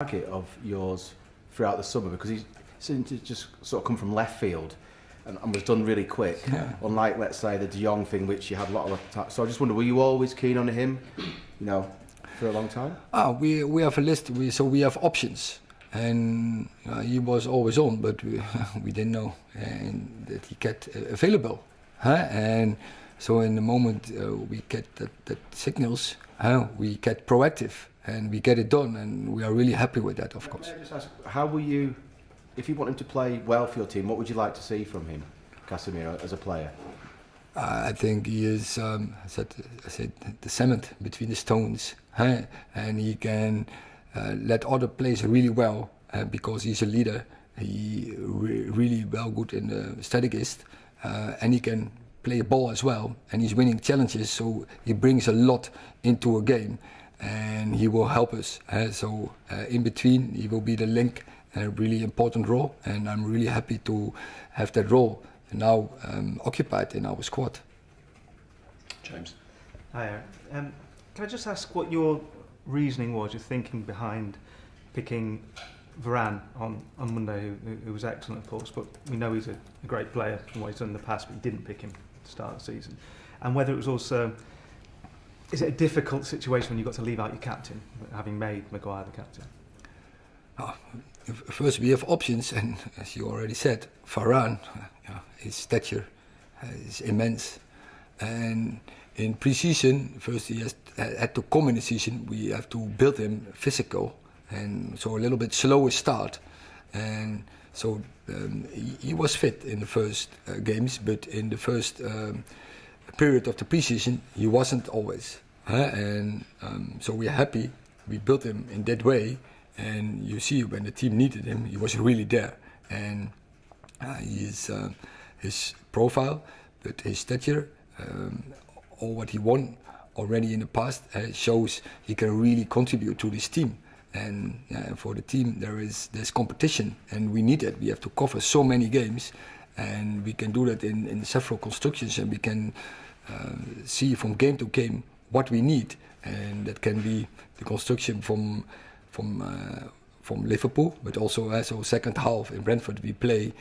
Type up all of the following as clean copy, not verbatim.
target of yours throughout the summer, because he seemed to just sort of come from left field and was done really quick, unlike, let's say, the De Jong thing, which you had a lot of time. So I just wonder, were you always keen on him, for a long time? We have a list, we have options, and he was always on, but we didn't know that he get available, and so in the moment we get that signals, we get proactive and we get it done, and we are really happy with that, of course. May I just ask, how will you, if you want him to play well for your team, what would you like to see from him, Casemiro, as a player? I think he is, I said, the cement between the stones, and he can let other players really well because he's a leader. He really well good in the strategist, and he can play a ball as well, and he's winning challenges, so he brings a lot into a game, and he will help us. So in between, he will be the link, a really important role, and I'm really happy to have that role now occupied in our squad. James. Hi, Eric. Can I just ask what your reasoning was, your thinking behind picking Varane on Monday, who was excellent, of course, but we know he's a great player from what he's done in the past, but you didn't pick him to start the season. And whether it was also, is it a difficult situation when you've got to leave out your captain, having made Maguire the captain? First, we have options, and as you already said, Varane, his stature is immense. And in pre-season, first he had to come in the season, we have to build him physical, and so a little bit slower start. And so he was fit in the first games, but in the first period of the pre-season, he wasn't always. And so we're happy, we built him in that way. And you see, when the team needed him, he was really there. And his profile, but his stature, all what he won already in the past, shows he can really contribute to this team. And for the team, there's competition, and we need it. We have to cover so many games, and we can do that in several constructions, and we can see from game to game what we need, and that can be the construction from Liverpool, but also so second half in Brentford we play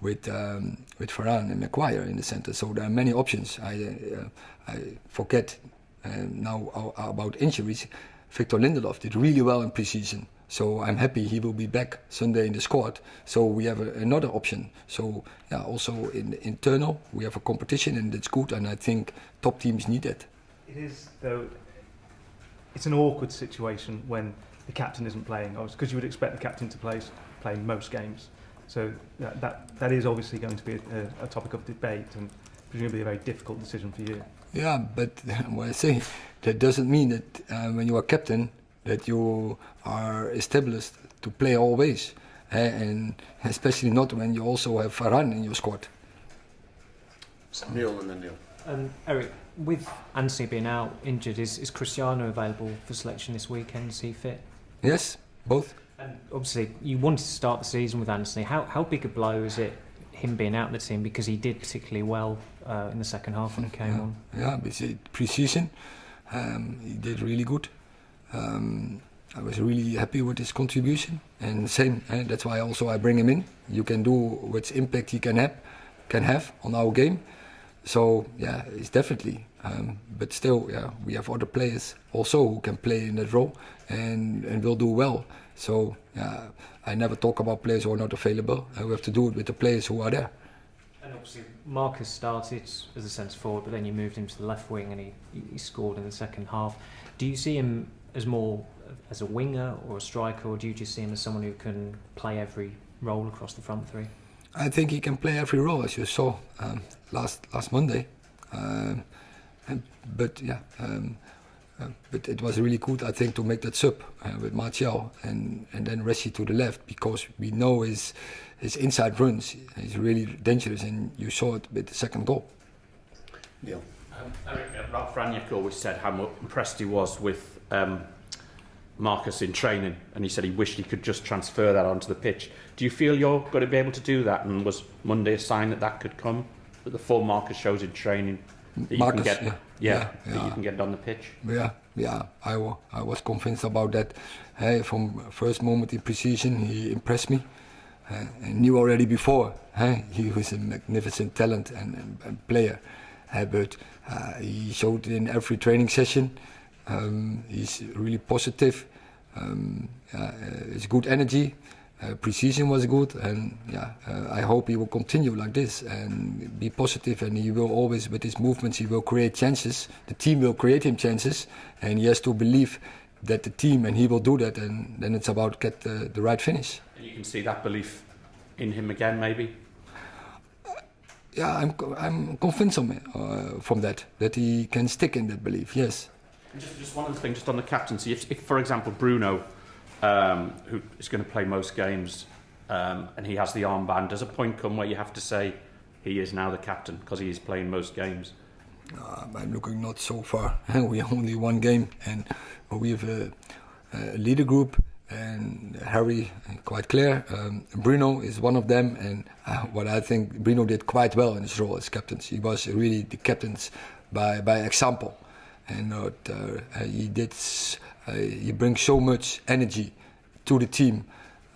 with Varane and Maguire in the center. So there are many options. I forget now about injuries. Victor Lindelof did really well in pre-season, so I'm happy he will be back Sunday in the squad. So we have another option. So also in the internal we have a competition, and that's good. And I think top teams need it. It is, though. It's an awkward situation when the captain isn't playing, because you would expect the captain to play most games. So that is obviously going to be a topic of debate, and presumably a very difficult decision for you. Yeah, but what I say, that doesn't mean that when you are captain that you are established to play always, and especially not when you also have Varane in your squad. Neil and then Neil. Eric, with Anthony being out injured, is Cristiano available for selection this weekend? Is he fit? Yes, both. And obviously, you wanted to start the season with Anthony. How big a blow is it, him being out of the team, because he did particularly well in the second half when he came on? Yeah, pre-season, he did really good. I was really happy with his contribution, and same. That's why also I bring him in. You can do what impact he can have on our game. So it's definitely. But still, we have other players also who can play in that role and will do well. So I never talk about players who are not available. We have to do it with the players who are there. And obviously, Marcus started as a centre forward, but then you moved him to the left wing, and he scored in the second half. Do you see him as more as a winger or a striker, or do you just see him as someone who can play every role across the front three? I think he can play every role, as you saw last Monday. But it was really good, I think, to make that sub with Martial and then Ressi to the left, because we know his inside runs is really dangerous, and you saw it with the second goal. Neil. Eric, Ralph Rangnick always said how impressed he was with Marcus in training, and he said he wished he could just transfer that onto the pitch. Do you feel you're going to be able to do that, and was Monday a sign that could come, that the full Marcus shows in training? That Marcus, that you can get it on the pitch. I was convinced about that. From first moment in pre-season, he impressed me. I knew already before he was a magnificent talent and player. But he showed in every training session. He's really positive. It's good energy. Pre-season was good, and I hope he will continue like this and be positive. And he will always, with his movements, he will create chances. The team will create him chances, and he has to believe that the team, and he will do that. And then it's about get the right finish. And you can see that belief in him again, maybe. I'm convinced from that he can stick in that belief. Yes. And just one other thing, just on the captaincy. If for example, Bruno, who is going to play most games, and he has the armband, does a point come where you have to say he is now the captain because he is playing most games? I'm looking not so far. We only one game, and we have a leader group, and Harry, quite clear. Bruno is one of them, and what I think Bruno did quite well in his role as captain. He was really the captain by example, and he did. He brings so much energy to the team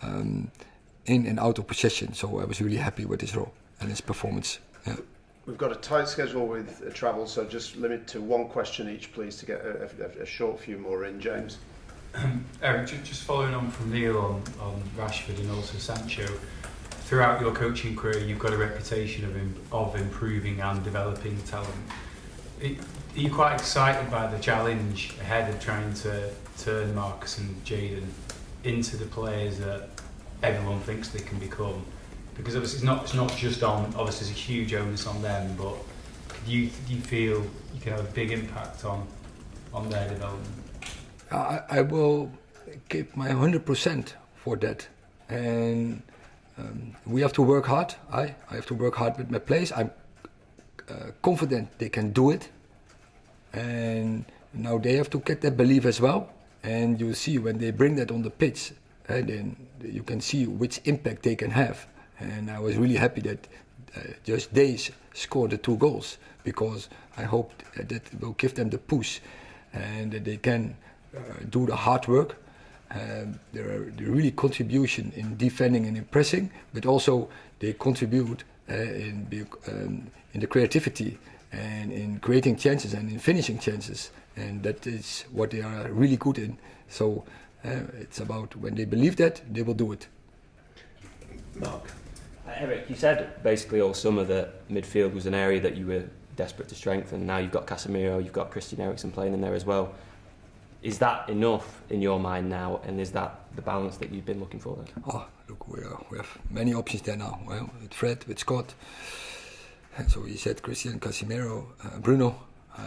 in and out of possession. So I was really happy with his role and his performance. Yeah. We've got a tight schedule with travel, so just limit to one question each, please, to get a short few more in. James. Eric, just following on from Neil on Rashford and also Sancho, throughout your coaching career you've got a reputation of improving and developing talent. Are you quite excited by the challenge ahead of trying to turn Marcus and Jadon into the players that everyone thinks they can become? Because obviously it's not just on, obviously there's a huge onus on them, but do you feel you can have a big impact on their development? I will give my 100% for that, and we have to work hard. I have to work hard with my players. I'm confident they can do it, and now they have to get that belief as well. And you see when they bring that on the pitch, then you can see which impact they can have. And I was really happy that just they scored the 2 goals, because I hope that will give them the push and that they can do the hard work. They're really contribution in defending and in pressing, but also they contribute in the creativity and in creating chances and in finishing chances, and that is what they are really good in. So it's about when they believe that, they will do it. Mark. Eric, you said basically all summer that midfield was an area that you were desperate to strengthen. Now you've got Casemiro, you've got Christian Eriksen playing in there as well. Is that enough in your mind now, and is that the balance that you've been looking for there? Oh, look, we have many options there now. Well, with Fred, with Scott. And so you said Christian, Casemiro, Bruno,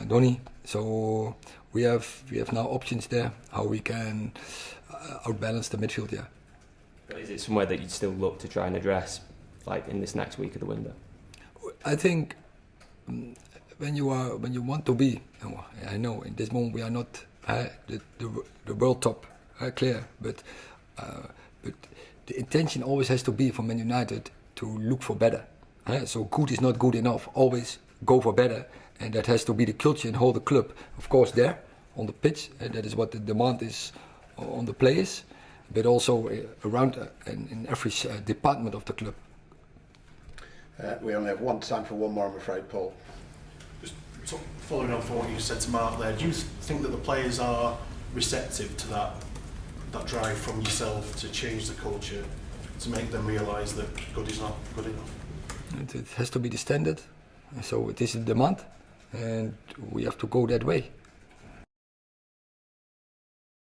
Donny. So we have now options there how we can outbalance the midfield. Yeah. But is it somewhere that you'd still look to try and address, like in this next week of the window? I think when you want to be, I know in this moment we are not the world top, clear, but the intention always has to be for Man United to look for better. So good is not good enough. Always go for better, and that has to be the culture and hold the club, of course, there on the pitch. And that is what the demand is on the players, but also around and in every department of the club. We only have time for one more, I'm afraid, Paul. Just following on from what you said to Mark there, do you think that the players are receptive to that drive from yourself to change the culture, to make them realise that good is not good enough? It has to be the standard, so it is a demand, and we have to go that way.